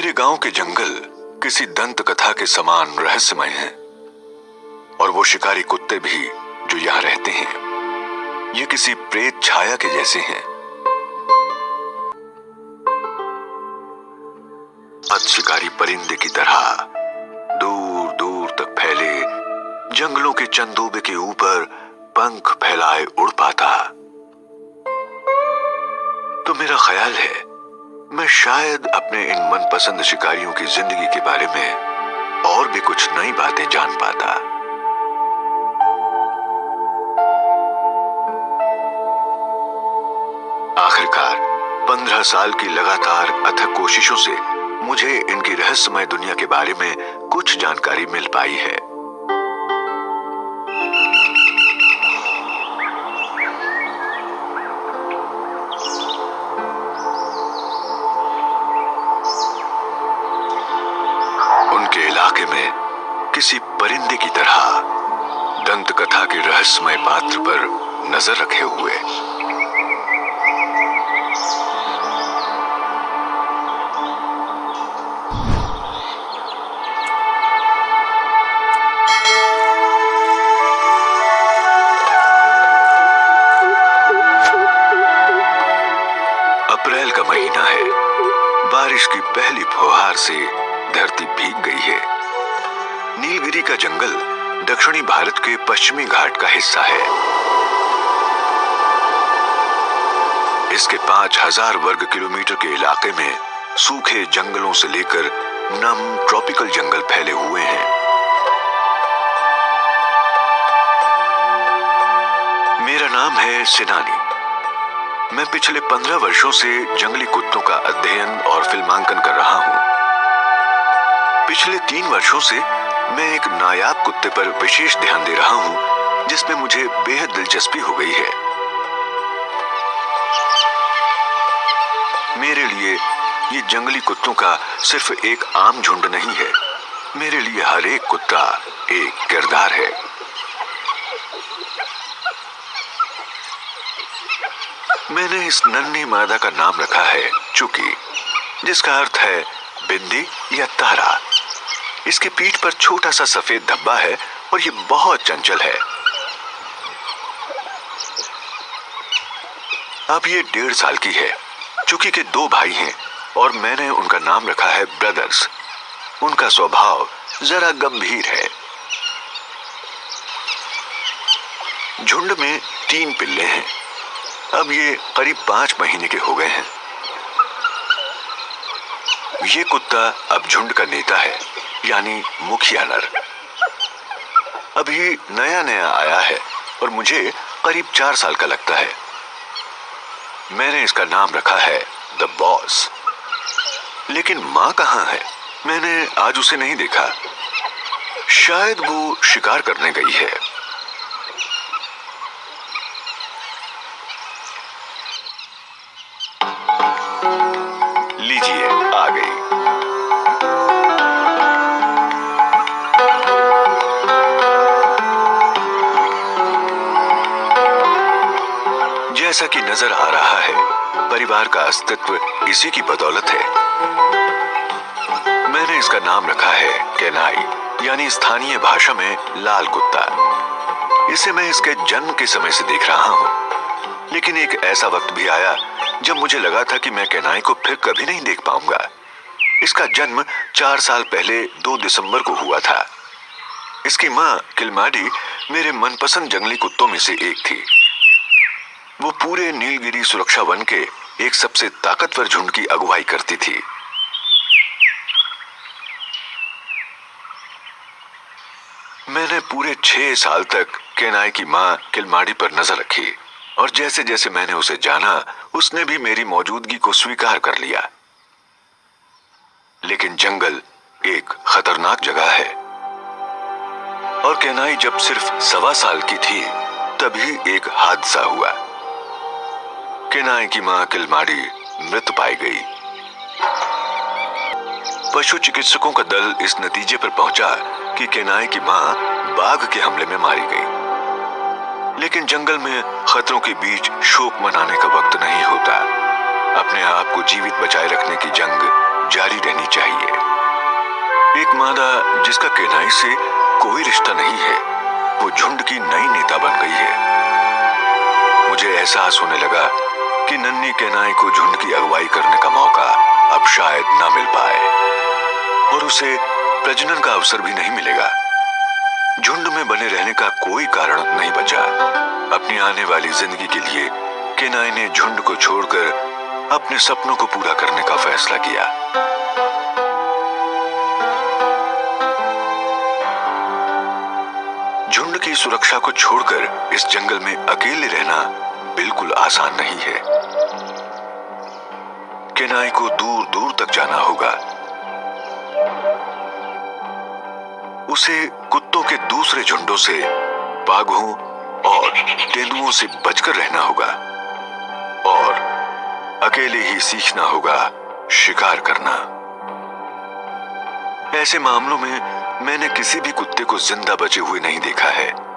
मेरे गांव के जंगल किसी दंत कथा के समान रहस्यमय हैं, और वो शिकारी कुत्ते भी जो यहाँ रहते हैं ये किसी प्रेत छाया के जैसे हैं। शिकारी परिंदे की तरह दूर दूर तक फैले जंगलों के चंदोबे के ऊपर पंख फैलाए उड़ पाता। तो मेरा ख्याल है मैं शायद अपने इन मनपसंद शिकारियों की जिंदगी के बारे में और भी कुछ नई बातें जान पाता। आखिरकार 15 साल की लगातार अथक कोशिशों से मुझे इनकी रहस्यमय दुनिया के बारे में कुछ जानकारी मिल पाई है। उनके इलाके में किसी परिंदे की तरह दंत कथा के रहस्यमय पात्र पर नजर रखे हुए अप्रैल का महीना है। बारिश की पहली फुहार से धरती भीग गई है। नीलगिरी का जंगल दक्षिणी भारत के पश्चिमी घाट का हिस्सा है। इसके 5000 वर्ग किलोमीटर के इलाके में सूखे जंगलों से लेकर नम ट्रॉपिकल जंगल फैले हुए हैं। मेरा नाम है सिनानी। मैं पिछले 15 वर्षों से जंगली कुत्तों का अध्ययन और फिल्मांकन कर रहा हूं। पिछले 3 वर्षों से मैं एक नायाब कुत्ते पर विशेष ध्यान दे रहा हूं जिसमें मुझे बेहद दिलचस्पी हो गई है। मेरे लिए ये जंगली कुत्तों का सिर्फ एक आम झुंड नहीं है। मेरे लिए हर एक कुत्ता एक किरदार है। मैंने इस नन्ही मादा का नाम रखा है चुकी, जिसका अर्थ है बिंदी या तारा। इसके पीठ पर छोटा सा सफेद धब्बा है और ये बहुत चंचल है। अब ये 1.5 साल की है। चुकी के 2 भाई हैं और मैंने उनका नाम रखा है ब्रदर्स। उनका स्वभाव जरा गंभीर है। झुंड में 3 पिल्ले हैं। अब ये करीब 5 महीने के हो गए हैं। ये कुत्ता अब झुंड का नेता है, यानी मुखिया नर। अभी नया नया आया है और मुझे करीब 4 साल का लगता है। मैंने इसका नाम रखा है द बॉस। लेकिन माँ कहाँ है? मैंने आज उसे नहीं देखा। शायद वो शिकार करने गई है। लीजिए, आ गई। जैसा कि नजर आ रहा है, परिवार का अस्तित्व इसी की बदौलत है। मैंने इसका नाम रखा है केनाई, यानी स्थानीय भाषा में लाल कुत्ता। इसे मैं इसके जन्म के समय से देख रहा हूँ, लेकिन एक ऐसा वक्त भी आया जब मुझे लगा था कि मैं केनाई को फिर कभी नहीं देख पाऊंगा। इसका जन्म 4 साल पहले 2 दिसंबर को हुआ था। इसकी माँ किलमाडी मेरे मनपसंद जंगली कुत्तों में से एक थी। वो पूरे नीलगिरी सुरक्षा वन के एक सबसे ताकतवर झुंड की अगुवाई करती थी। मैंने पूरे 6 साल तक केनाई की माँ किलमाडी पर नजर रखी, और जैसे जैसे मैंने उसे जाना, उसने भी मेरी मौजूदगी को स्वीकार कर लिया। लेकिन जंगल एक खतरनाक जगह है, और केनाई जब सिर्फ 1.25 साल की थी तभी एक हादसा हुआ। केनाई की मां किलमाडी मृत पाई गई। पशु चिकित्सकों का दल इस नतीजे पर पहुंचा कि केनाई की मां बाघ के हमले में मारी गई। लेकिन जंगल में खतरों के बीच शोक मनाने का वक्त नहीं होता। अपने आप को जीवित बचाए रखने की जंग जारी रहनी चाहिए। एक मादा जिसका केनाई से कोई रिश्ता नहीं है, वो झुंड की नई नेता बन गई है। मुझे एहसास होने लगा कि नन्ही केनाई को झुंड की अगुवाई करने का मौका अब शायद ना मिल पाए और उसे प्रजनन का अवसर भी नहीं मिलेगा। झुंड में बने रहने का कोई कारण नहीं बचा। अपनी आने वाली जिंदगी के लिए केनाई ने झुंड को छोड़कर अपने सपनों को पूरा करने का फैसला किया। झुंड की सुरक्षा को छोड़कर इस जंगल में अकेले रहना बिल्कुल आसान नहीं है। केनाई को दूर दूर तक जाना होगा। उसे कुत्तों के दूसरे झुंडों से, बाघों और तेंदुओं से बचकर रहना होगा और अकेले ही सीखना होगा शिकार करना। ऐसे मामलों में मैंने किसी भी कुत्ते को जिंदा बचे हुए नहीं देखा है।